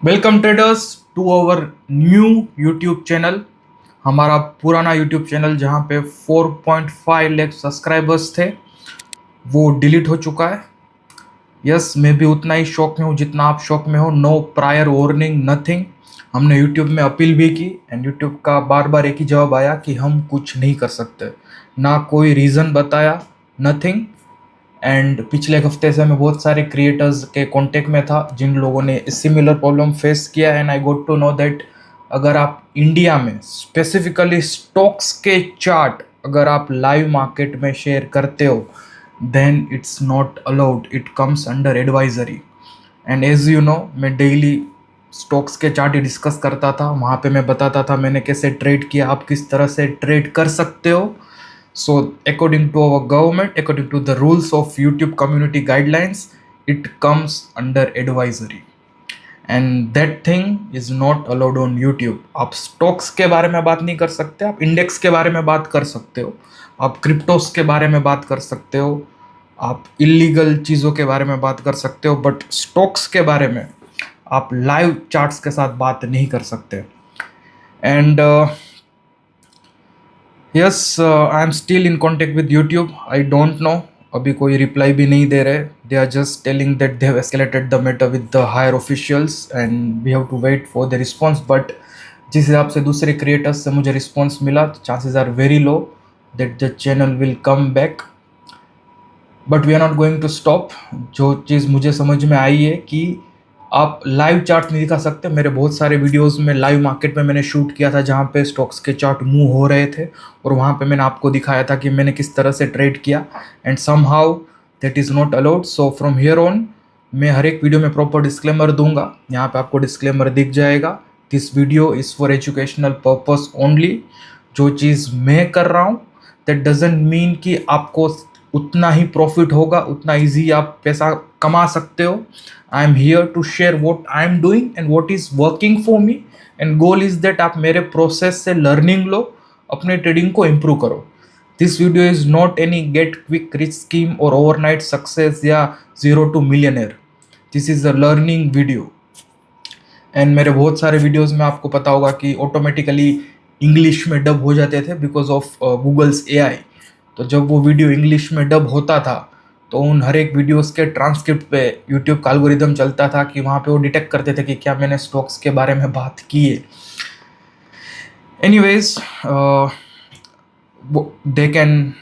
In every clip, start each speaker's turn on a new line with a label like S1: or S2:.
S1: Welcome traders to our new YouTube channel. हमारा पुराना YouTube channel जहां पे 4.5 लाख सब्सक्राइबर्स थे वो डिलीट हो चुका है। यस, मैं भी उतना ही शौक में हूँ जितना आप शौक में हो। No prior warning, nothing. हमने यूट्यूब में अपील भी की एंड यूट्यूब का बार बार एक ही जवाब आया कि हम कुछ नहीं कर सकते। ना कोई रीज़न बताया, नथिंग। एंड पिछले एक हफ्ते से मैं बहुत सारे क्रिएटर्स के कांटेक्ट में था जिन लोगों ने सिमिलर प्रॉब्लम फेस किया। And I got to know that अगर आप इंडिया में स्पेसिफिकली स्टॉक्स के चार्ट अगर आप लाइव मार्केट में शेयर करते हो then it's not allowed, it comes under advisory. And as you know, मैं डेली स्टॉक्स के चार्ट ही डिस्कस करता था। वहाँ पे मैं बताता था मैंने कैसे ट्रेड किया, आप किस तरह से ट्रेड कर सकते हो। So, according to our government, according to the rules of YouTube community guidelines, it comes under advisory. And that thing is not allowed on YouTube. आप स्टॉक्स के बारे में बात नहीं कर सकते, आप इंडेक्स के बारे में बात कर सकते हो, आप क्रिप्टोस के बारे में बात कर सकते हो, आप इलीगल चीज़ों के बारे में बात कर सकते हो, बट स्टॉक्स के बारे में आप लाइव चार्ट्स के साथ बात नहीं कर सकते। And yes, I am still in contact with YouTube. I don't know, अभी कोई रिप्लाई भी नहीं दे रहे। They are just telling that they have escalated the matter with the higher officials and we have to wait for the response. But जिस हिसाब से दूसरे क्रिएटर्स से मुझे रिस्पॉन्स मिला, chances are very low that the channel will come back. But we are not going to stop. जो चीज़ मुझे समझ में आई है कि आप लाइव चार्ट नहीं दिखा सकते। मेरे बहुत सारे वीडियोस में लाइव मार्केट में मैंने शूट किया था जहाँ पे स्टॉक्स के चार्ट मूव हो रहे थे और वहाँ पे मैंने आपको दिखाया था कि मैंने किस तरह से ट्रेड किया। And somehow that is not allowed. So from here on मैं हर एक वीडियो में प्रॉपर डिस्क्लेमर दूंगा। यहाँ पे आपको डिस्क्लेमर दिख जाएगा। This video is for educational purpose only. जो चीज़ मैं कर रहा हूँ दैट डजेंट मीन कि आपको उतना ही प्रॉफिट होगा, उतना ईजी आप पैसा कमा सकते हो। I am here to share what I am doing and what is working for me. And goal is that आप मेरे प्रोसेस से लर्निंग लो, अपने ट्रेडिंग को इम्प्रूव करो। This video is not any get quick rich scheme और overnight success या 0 to millionaire। This is a learning video. And मेरे बहुत सारे वीडियोस में आपको पता होगा कि ऑटोमेटिकली इंग्लिश में डब हो जाते थे बिकॉज ऑफ गूगल्स एआई। तो जब वो वीडियो इंग्लिश में डब होता था तो उन हर एक वीडियोस के ट्रांसक्रिप्ट पे यूट्यूब का एल्गोरिदम चलता था कि वहाँ पे वो डिटेक्ट करते थे कि क्या मैंने स्टॉक्स के बारे में बात की है। Anyways, they can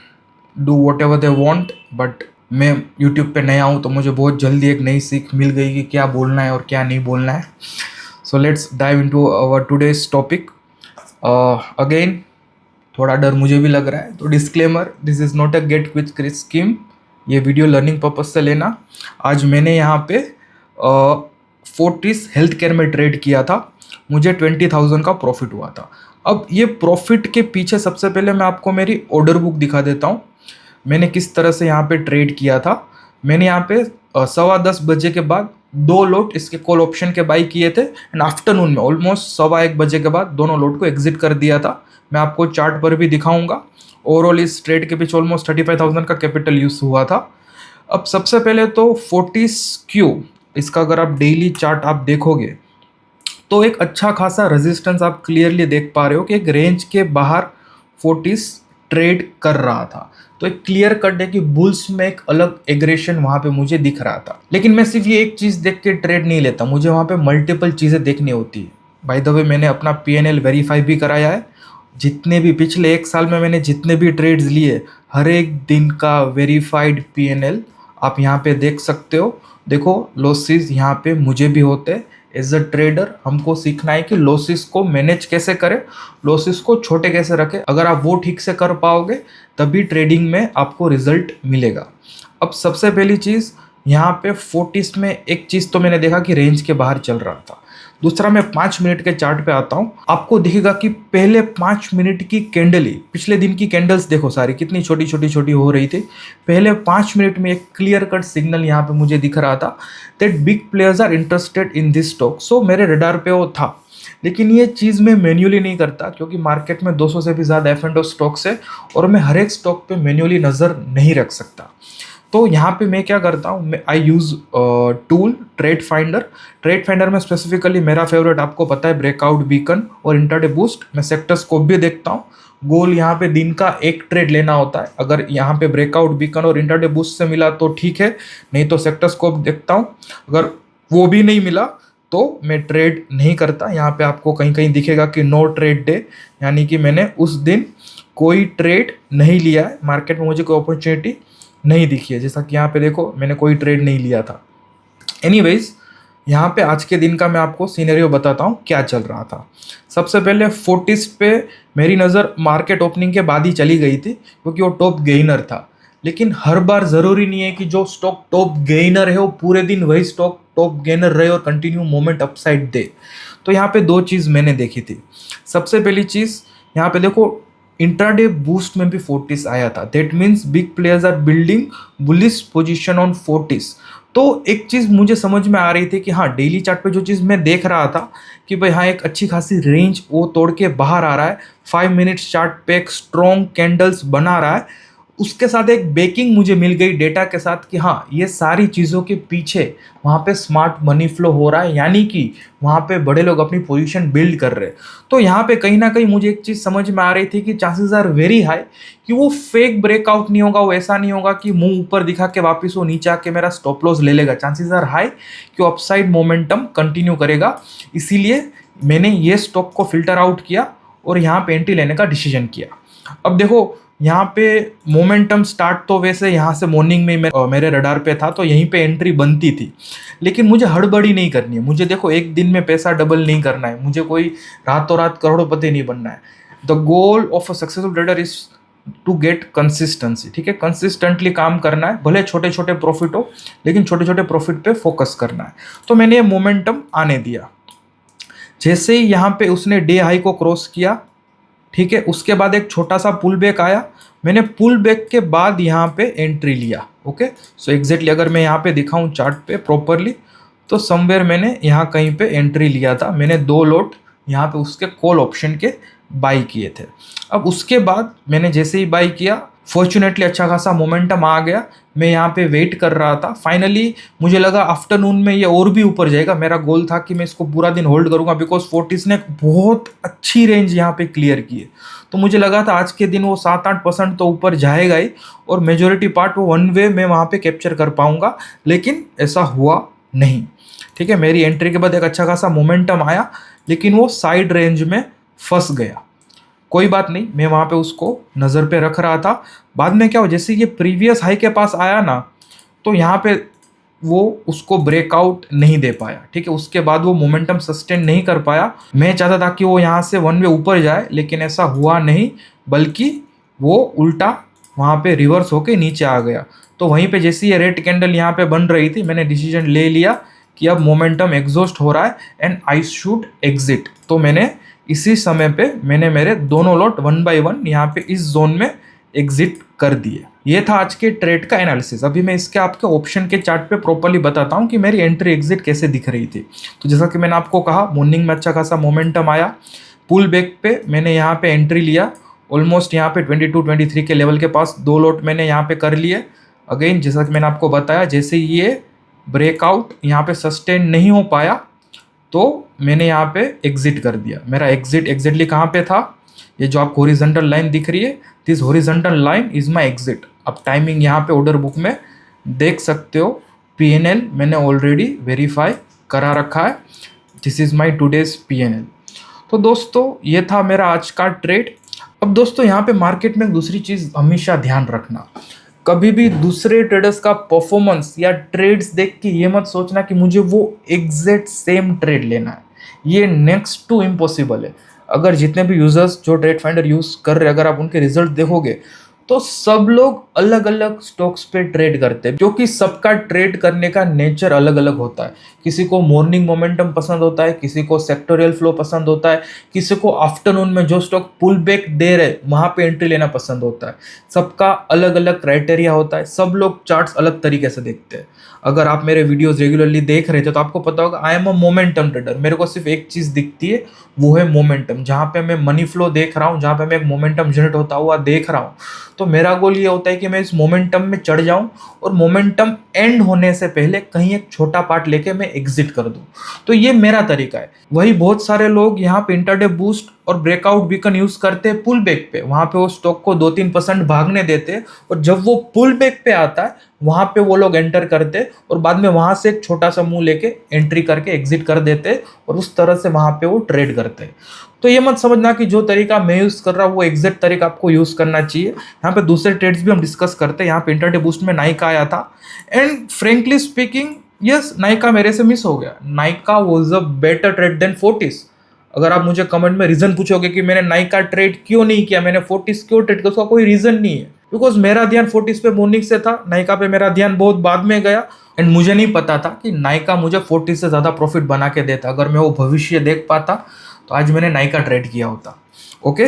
S1: do what ever they want, but मैं यूट्यूब पे नया हूँ तो मुझे बहुत जल्दी एक नई सीख मिल गई कि क्या बोलना है और क्या नहीं बोलना है। So let's dive into our today's topic. Again थोड़ा डर मुझे भी लग रहा है, तो disclaimer, this is not a get quick rich scheme. ये वीडियो लर्निंग पर्पज से लेना। आज मैंने यहाँ पे फोर्टिस हेल्थ केयर में ट्रेड किया था, मुझे 20,000 का प्रॉफिट हुआ था। अब ये प्रॉफिट के पीछे सबसे पहले मैं आपको मेरी ऑर्डर बुक दिखा देता हूँ, मैंने किस तरह से यहाँ पे ट्रेड किया था। मैंने यहाँ पे 10:15 के बाद 2 लोट इसके कॉल ऑप्शन के बाई किए थे एंड आफ्टरनून में ऑलमोस्ट 1:15 के बाद दोनों लोट को एग्जिट कर दिया था। मैं आपको चार्ट पर भी दिखाऊंगा। ओवरऑल इस ट्रेड के पीछे ऑलमोस्ट 35,000 का कैपिटल यूज हुआ था। अब सबसे पहले तो फोर्टिस क्यू, इसका अगर आप डेली चार्ट आप देखोगे तो एक अच्छा खासा रेजिस्टेंस आप क्लियरली देख पा रहे हो कि एक रेंज के बाहर फोर्टिस ट्रेड कर रहा था। तो एक क्लियर कट है कि बुल्स में एक अलग एग्रेशन वहां पे मुझे दिख रहा था। लेकिन मैं सिर्फ ये एक चीज देख के ट्रेड नहीं लेता, मुझे वहां पे मल्टीपल चीजें देखनी होती है। बाय द वे, मैंने अपना पीएनएल वेरीफाई भी कराया है। जितने भी पिछले 1 साल में मैंने जितने भी ट्रेड्स लिए, हर एक दिन का वेरीफाइड पीएनएल आप यहाँ पे देख सकते हो। देखो, लॉसेस यहाँ पे मुझे भी होते हैं। एज अ ट्रेडर हमको सीखना है कि लॉसेस को मैनेज कैसे करें, लॉसेस को छोटे कैसे रखें। अगर आप वो ठीक से कर पाओगे तभी ट्रेडिंग में आपको रिजल्ट मिलेगा। अब सबसे पहली चीज़, यहाँ पे फोर्टिस में एक चीज़ तो मैंने देखा कि रेंज के बाहर चल रहा था। दूसरा, मैं 5 मिनट के चार्ट पे आता हूँ, आपको दिखेगा कि पहले 5 मिनट की कैंडल ही, पिछले दिन की कैंडल्स देखो सारी कितनी छोटी छोटी छोटी हो रही थी। पहले 5 मिनट में एक क्लियर कट सिग्नल यहाँ पे मुझे दिख रहा था that big players are interested in this stock. So मेरे रडार पे वो था। लेकिन ये चीज़ मैं मैन्युअली नहीं करता क्योंकि मार्केट में 200 से भी ज़्यादा F&O स्टॉक्स है और मैं हर एक स्टॉक पे मैन्युअली नज़र नहीं रख सकता। तो यहाँ पे मैं क्या करता हूँ, I use tool trade finder. Trade finder में स्पेसिफिकली मेरा फेवरेट आपको पता है ब्रेकआउट बीकन और इंटरडे बूस्ट। मैं सेक्टर स्कोप भी देखता हूँ। गोल यहाँ पे दिन का एक ट्रेड लेना होता है। अगर यहाँ पे ब्रेकआउट बीकन और इंटरडे बूस्ट से मिला तो ठीक है, नहीं तो सेक्टर स्कोप देखता हूँ। अगर वो भी नहीं मिला तो मैं ट्रेड नहीं करता। यहाँ पे आपको कहीं कहीं दिखेगा कि नो ट्रेड डे, यानी कि मैंने उस दिन कोई ट्रेड नहीं लिया है, मार्केट में मुझे कोई अपॉर्चुनिटी नहीं दिखी है। जैसा कि यहाँ पे देखो मैंने कोई ट्रेड नहीं लिया था। एनीवेज, यहाँ पे आज के दिन का मैं आपको सिनेरियो बताता हूँ क्या चल रहा था। सबसे पहले 40s पे मेरी नज़र मार्केट ओपनिंग के बाद ही चली गई थी, क्योंकि वो टॉप गेइनर था। लेकिन हर बार ज़रूरी नहीं है कि जो स्टॉक टॉप गेइनर है वो पूरे दिन वही स्टॉक टॉप गेइनर रहे और कंटिन्यू मोमेंट अपसाइड दे। तो यहाँ पे दो चीज़ मैंने देखी थी। सबसे पहली चीज़, यहाँ पे देखो इंट्राडे बूस्ट में भी 40s आया था। That means big players are building bullish position on 40s। तो एक चीज़ मुझे समझ में आ रही थी कि हाँ, डेली चार्ट पे जो चीज़ मैं देख रहा था कि भाई हाँ, एक अच्छी खासी रेंज वो तोड़ के बाहर आ रहा है। 5 मिनट्स चार्ट पे एक स्ट्रॉन्ग कैंडल्स बना रहा है। उसके साथ एक बेकिंग मुझे मिल गई डेटा के साथ कि हाँ, ये सारी चीज़ों के पीछे वहाँ पे स्मार्ट मनी फ्लो हो रहा है, यानी कि वहाँ पे बड़े लोग अपनी पोजीशन बिल्ड कर रहे हैं। तो यहाँ पे कहीं ना कहीं मुझे एक चीज़ समझ में आ रही थी कि चांसेस आर वेरी हाई कि वो फेक ब्रेकआउट नहीं होगा। वो ऐसा नहीं होगा कि मुंह ऊपर दिखा के वापस वो नीचे आके मेरा स्टॉप लॉस ले लेगा। चांसेस आर हाई कि वो अपसाइड मोमेंटम कंटिन्यू करेगा। इसीलिए मैंने ये स्टॉक को फिल्टर आउट किया और यहाँ पे एंट्री लेने का डिसीजन किया। अब देखो, यहाँ पे मोमेंटम स्टार्ट तो वैसे यहाँ से मॉर्निंग में मेरे रडार पे था, तो यहीं पे एंट्री बनती थी। लेकिन मुझे हड़बड़ी नहीं करनी है। मुझे देखो, एक दिन में पैसा डबल नहीं करना है। मुझे कोई रातों रात करोड़पति नहीं बनना है। The goal of a successful trader is to get consistency. ठीक है, कंसिस्टेंटली काम करना है, भले छोटे छोटे प्रॉफिट हो, लेकिन छोटे छोटे प्रॉफिट पे फोकस करना है। तो मैंने ये मोमेंटम आने दिया। जैसे ही यहाँ पे उसने डे हाई को क्रॉस किया, ठीक है, उसके बाद एक छोटा सा पुल बैक आया। मैंने पुल बैक के बाद यहाँ पे एंट्री लिया। ओके, सो एग्जैक्टली अगर मैं यहाँ पे दिखाऊं चार्ट पे प्रॉपरली, तो समवेयर मैंने यहाँ कहीं पे एंट्री लिया था। मैंने 2 लॉट यहाँ पे उसके कॉल ऑप्शन के बाई किए थे। अब उसके बाद मैंने जैसे ही बाई किया, फॉर्चुनेटली अच्छा खासा मोमेंटम आ गया। मैं यहाँ पे वेट कर रहा था। फाइनली मुझे लगा आफ्टरनून में ये और भी ऊपर जाएगा। मेरा गोल था कि मैं इसको पूरा दिन होल्ड करूँगा, बिकॉज 40s ने बहुत अच्छी रेंज यहाँ पे क्लियर की है। तो मुझे लगा था आज के दिन वो 7-8% तो ऊपर जाएगा ही, और मेजोरिटी पार्ट वो वन वे मैं वहाँ पे कैप्चर कर पाऊँगा। लेकिन ऐसा हुआ नहीं। ठीक है, मेरी एंट्री के बाद एक अच्छा खासा मोमेंटम आया, लेकिन वो साइड रेंज में फंस गया। कोई बात नहीं, मैं वहाँ पे उसको नज़र पे रख रहा था। बाद में क्या हो, जैसे ये प्रीवियस हाई के पास आया ना, तो यहाँ पे वो उसको ब्रेकआउट नहीं दे पाया। ठीक है, उसके बाद वो मोमेंटम सस्टेन नहीं कर पाया। मैं चाहता था कि वो यहाँ से वन वे ऊपर जाए, लेकिन ऐसा हुआ नहीं, बल्कि वो उल्टा वहाँ पे रिवर्स होके नीचे आ गया। तो वहीं पे जैसे ये रेड कैंडल यहाँ पे बन रही थी, मैंने डिसीजन ले लिया कि अब मोमेंटम एग्जॉस्ट हो रहा है एंड आई शुड एग्जिट। तो मैंने इसी समय पे मैंने मेरे दोनों लॉट 1 बाय 1 यहाँ पे इस जोन में एग्जिट कर दिए। ये था आज के ट्रेड का एनालिसिस। अभी मैं इसके आपके ऑप्शन के चार्ट पे प्रॉपर्ली बताता हूँ कि मेरी एंट्री एग्जिट कैसे दिख रही थी। तो जैसा कि मैंने आपको कहा, मॉर्निंग में अच्छा खासा मोमेंटम आया। पुल बैक पे मैंने यहाँ पे एंट्री लिया। ऑलमोस्ट यहाँ पे 22-23 के लेवल के पास 2 लॉट मैंने यहाँ पे कर लिए। अगेन जैसा कि मैंने आपको बताया, जैसे ये ब्रेकआउट यहाँ पे सस्टेन नहीं हो पाया, तो मैंने यहाँ पे एग्जिट कर दिया। मेरा एग्जिट एग्जैक्टली कहाँ पे था, ये जो आपको हॉरिजॉन्टल लाइन दिख रही है, this horizontal line is my exit. अब टाइमिंग यहाँ पे ऑर्डर बुक में देख सकते हो। PNL मैंने ऑलरेडी वेरीफाई करा रखा है। This is my today's PNL। तो दोस्तों, ये था मेरा आज का ट्रेड। अब दोस्तों, यहाँ पे मार्केट में दूसरी चीज़ हमेशा ध्यान रखना, कभी भी दूसरे ट्रेडर्स का परफॉर्मेंस या ट्रेड्स देख के ये मत सोचना कि मुझे वो एग्जैक्ट सेम ट्रेड लेना है। ये नेक्स्ट टू इम्पॉसिबल है। अगर जितने भी यूजर्स जो ट्रेड फाइंडर यूज़ कर रहे हैं, अगर आप उनके रिजल्ट देखोगे, तो सब लोग अलग अलग स्टॉक्स पे ट्रेड करते हैं, क्योंकि सबका ट्रेड करने का नेचर अलग अलग होता है। किसी को मॉर्निंग मोमेंटम पसंद होता है, किसी को सेक्टोरियल फ्लो पसंद होता है, किसी को आफ्टरनून में जो स्टॉक पुल बैक दे रहे वहाँ पे एंट्री लेना पसंद होता है। सबका अलग अलग क्राइटेरिया होता है। सब लोग चार्ट्स अलग तरीके से देखते हैं। अगर आप मेरे वीडियोस रेगुलरली देख रहे थे तो आपको पता होगा, I am a momentum trader. मेरे को सिर्फ एक चीज़ दिखती है, वो है मोमेंटम। जहाँ पे मैं मनी फ्लो देख रहा हूँ, जहाँ पे मैं एक मोमेंटम जनरेट होता हुआ देख रहा हूँ, तो तो मेरा गोल ये होता है कि मैं इस मोमेंटम में चढ़ जाऊं और मोमेंटम एंड होने से पहले कहीं एक छोटा पार्ट लेके मैं एग्जिट कर दूं। तो ये मेरा तरीका है। वही बहुत सारे लोग यहाँ पे इंटरडे बूस्ट और ब्रेकआउट बीकन यूज करते हैं पुल बैक पे, वहां पे वो स्टॉक को 2-3% भागने देते हैं और जब वो पुल बैक पे आता है वहां पे वो लोग एंटर करते और बाद में वहां से एक छोटा सा मुंह लेके एंट्री करके एग्जिट कर देते और उस तरह से वहां पे वो ट्रेड करते हैं। तो ये मत समझना कि जो तरीका मैं यूज कर रहा हूँ वो एग्जैक्ट तरीका आपको यूज करना चाहिए। यहाँ पे दूसरे ट्रेड्स भी हम डिस्कस करते हैं। यहाँ पे इंटरडे बूस्ट में नाइका आया था and frankly speaking yes, Nykaa मेरे से मिस हो गया। Nykaa was a better trade than Fortis. अगर आप मुझे कमेंट में रीजन पूछोगे कि मैंने नाइका ट्रेड क्यों नहीं किया, मैंने फोर्टिस क्यों ट्रेड किया, उसका कोई रीजन नहीं है, बिकॉज मेरा ध्यान फोर्टिस पे मॉर्निंग से था, नाइका पे मेरा ध्यान बहुत बाद में गया एंड मुझे नहीं पता था कि नाइका मुझे फोर्टिस से ज़्यादा प्रॉफिट बना के देता। अगर मैं वो भविष्य देख पाता तो आज मैंने नाइका ट्रेड किया होता। ओके,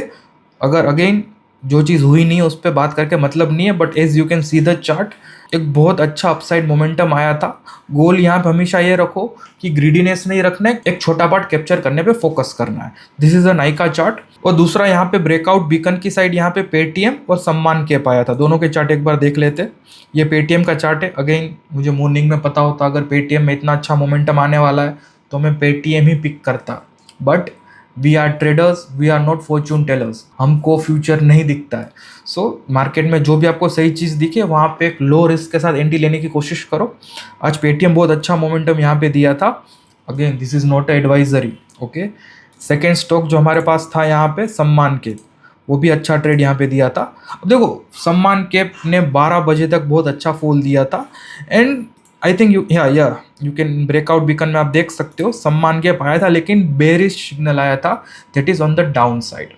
S1: अगर अगेन जो चीज़ हुई नहीं है उस पर बात करके मतलब नहीं है, but as you can see the chart एक बहुत अच्छा अपसाइड मोमेंटम आया था। गोल यहाँ पे हमेशा ये रखो कि ग्रीडीनेस नहीं रखना है, एक छोटा पार्ट कैप्चर करने पे फोकस करना है। This is a Nykaa chart. और दूसरा यहाँ पे ब्रेकआउट बीकन की साइड यहाँ पे पेटीएम और सम्मान कैप आया था। दोनों के चार्ट एक बार देख लेते। ये पेटीएम का चार्ट है। अगेन मुझे मॉर्निंग में पता होता अगर पेटीएम में इतना अच्छा मोमेंटम आने वाला है तो मैं पेटीएम ही पिक करता, but we are traders, we are not fortune tellers, हमको फ्यूचर नहीं दिखता है। सो मार्केट में जो भी आपको सही चीज़ दिखे वहाँ पे एक लो रिस्क के साथ एंट्री लेने की कोशिश करो। आज पेटीएम बहुत अच्छा मोमेंटम यहाँ पे दिया था। Again this is not advisory. Okay, second stock जो हमारे पास था यहाँ पे सम्मान केप, वो भी अच्छा ट्रेड यहाँ पे दिया था। अब देखो सम्मान केप ने 12 बजे तक बहुत अच्छा फॉल दिया था and I think you can breakout beacon में आप देख सकते हो सम्मान गैप आया था लेकिन बेरिश सिग्नल आया था, that is on the down side.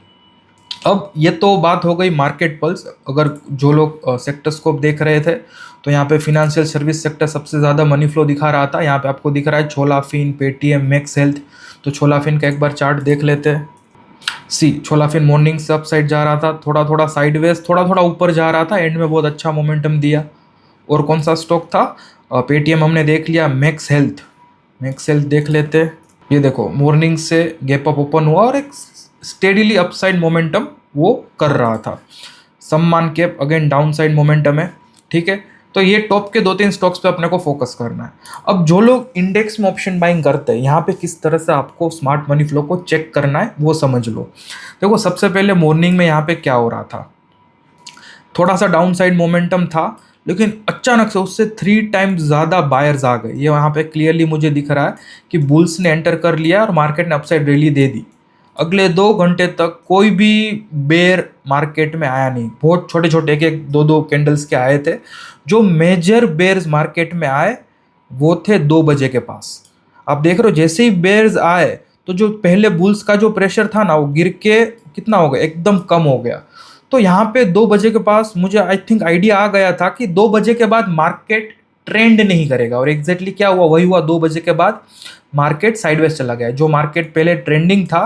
S1: अब ये तो बात हो गई मार्केट पल्स। अगर जो लोग सेक्टर स्कोप देख रहे थे तो यहाँ पे फिनेंशियल सर्विस सेक्टर सबसे ज़्यादा मनी फ्लो दिखा रहा था। यहाँ पे आपको दिख रहा है छोला फिन, पेटीएम, मैक्स हेल्थ। तो छोला फिन का एक बार चार्ट देख लेते हैं। सी छोला फिन मॉर्निंग से अप साइड जा रहा था, थोड़ा थोड़ा साइडवेज, थोड़ा थोड़ा ऊपर जा रहा था, एंड में बहुत अच्छा मोमेंटम दिया। और कौन सा स्टॉक था? पेटीएम हमने देख लिया। मैक्स हेल्थ, मैक्स हेल्थ देख लेते। ये देखो मॉर्निंग से गैप अप ओपन हुआ और एक स्टेडीली अपसाइड मोमेंटम वो कर रहा था। सम्मान cap again down side momentum है, ठीक है। तो ये टॉप के 2-3 स्टॉक्स पे अपने को फोकस करना है। अब जो लोग इंडेक्स में ऑप्शन बाइंग करते हैं, यहाँ पे किस तरह से आपको स्मार्ट मनी फ्लो को चेक करना है वो समझ लो। देखो सबसे पहले मॉर्निंग में यहाँ पे क्या हो रहा था, थोड़ा सा डाउन साइड मोमेंटम था लेकिन अचानक से उससे 3 टाइम्स ज़्यादा बायर्स आ गए। ये वहाँ पे क्लियरली मुझे दिख रहा है कि बुल्स ने एंटर कर लिया और मार्केट ने अपसाइड रैली दे दी। अगले 2 घंटे तक कोई भी बेयर मार्केट में आया नहीं। बहुत छोटे छोटे एक एक 2-2 कैंडल्स के आए थे। जो मेजर बेयर्स मार्केट में आए वो थे 2 बजे के पास। आप देख रहे हो जैसे ही बेयर्स आए तो जो पहले बुल्स का जो प्रेशर था ना वो गिर के कितना हो गया, एकदम कम हो गया। तो यहाँ पे 2 बजे के पास मुझे आई थिंक आइडिया आ गया था कि 2 बजे के बाद मार्केट ट्रेंड नहीं करेगा, और एग्जैक्टली क्या हुआ वही हुआ। 2 बजे के बाद मार्केट साइडवेज चला गया। जो मार्केट पहले ट्रेंडिंग था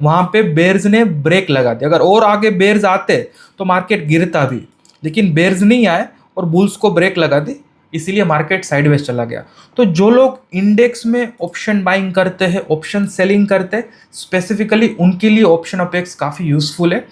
S1: वहाँ पे बेयर्स ने ब्रेक लगा दिया। अगर और आगे बेयर्स आते तो मार्केट गिरता भी, लेकिन बेयर्स नहीं आए और बुल्स को ब्रेक लगा दी, इसीलिए मार्केट साइडवेज चला गया। तो जो लोग इंडेक्स में ऑप्शन बाइंग करते हैं, ऑप्शन सेलिंग करते हैं, स्पेसिफिकली उनके लिए ऑप्शन अपेक्स काफ़ी यूजफुल है।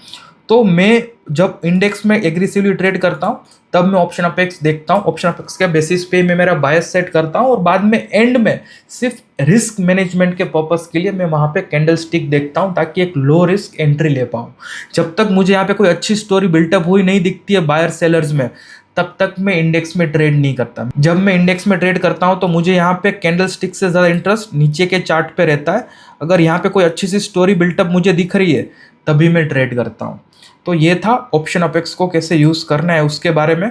S1: तो मैं जब इंडेक्स में एग्रेसिवली ट्रेड करता हूँ तब मैं ऑप्शन अपेक्स देखता हूँ। ऑप्शन अपेक्स के बेसिस पे मैं मेरा बायस सेट करता हूँ और बाद में एंड में सिर्फ रिस्क मैनेजमेंट के पर्पस के लिए मैं वहाँ पे कैंडल स्टिक देखता हूँ ताकि एक लो रिस्क एंट्री ले पाऊँ। जब तक मुझे यहाँ पे कोई अच्छी स्टोरी बिल्टअप हुई नहीं दिखती है बायर सेलर्स में, तब तक मैं इंडेक्स में ट्रेड नहीं करता। जब मैं इंडेक्स में ट्रेड करता हूँ तो मुझे यहाँ पे कैंडल स्टिक से ज़्यादा इंटरेस्ट नीचे के चार्ट पे रहता है। अगर यहाँ पे कोई अच्छी सी स्टोरी बिल्टअप मुझे दिख रही है तभी मैं ट्रेड करता हूँ। तो ये था ऑप्शन अपेक्स को कैसे यूज़ करना है उसके बारे में।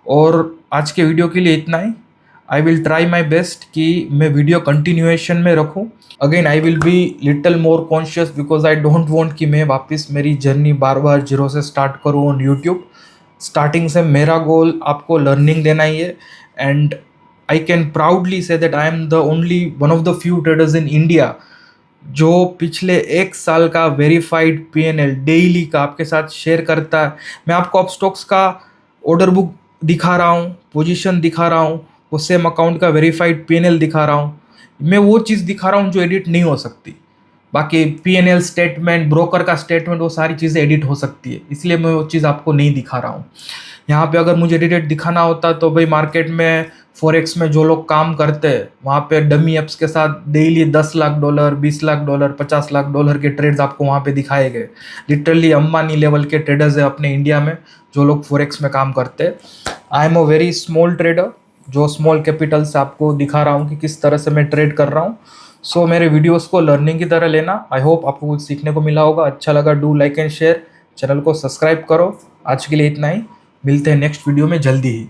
S1: और आज के वीडियो के लिए इतना ही। I will try my best कि मैं वीडियो कंटिन्यूएशन में रखूँ। Again I will be little more conscious because I don't want कि मैं वापस मेरी जर्नी बार बार जीरो से स्टार्ट करूँ ऑन यूट्यूब। स्टार्टिंग से मेरा गोल आपको लर्निंग देना ही है, and I can proudly say that I am the only one of the few traders in India जो पिछले 1 साल का वेरीफाइड पीएनएल डेली का आपके साथ शेयर करता है। मैं आपको अब स्टॉक्स का ऑर्डर बुक दिखा रहा हूँ, पोजीशन दिखा रहा हूँ, वो सेम अकाउंट का वेरीफाइड पीएनएल दिखा रहा हूँ। मैं वो चीज़ दिखा रहा हूँ जो एडिट नहीं हो सकती। बाकी P&L स्टेटमेंट, ब्रोकर का स्टेटमेंट, वो सारी चीज़ें एडिट हो सकती है, इसलिए मैं वो चीज़ आपको नहीं दिखा रहा हूँ। यहाँ पे अगर मुझे एडिटेड दिखाना होता तो भाई मार्केट में फॉरेक्स में जो लोग काम करते हैं वहाँ पे डमी एप्स के साथ डेली $10 लाख, $20 लाख, $50 लाख के ट्रेड्स आपको वहाँ पे दिखाए गए। लिटरली अंबानी लेवल के ट्रेडर्स है अपने इंडिया में जो लोग फॉरेक्स में काम करते हैं। I am a very small trader, जो स्मॉल कैपिटल से आपको दिखा रहा हूँ कि किस तरह से मैं ट्रेड कर रहा हूँ। सो मेरे वीडियोस को लर्निंग की तरह लेना। आई होप आपको कुछ सीखने को मिला होगा। अच्छा लगा do like and share, channel को सब्सक्राइब करो। आज के लिए इतना ही, मिलते हैं नेक्स्ट वीडियो में जल्दी ही।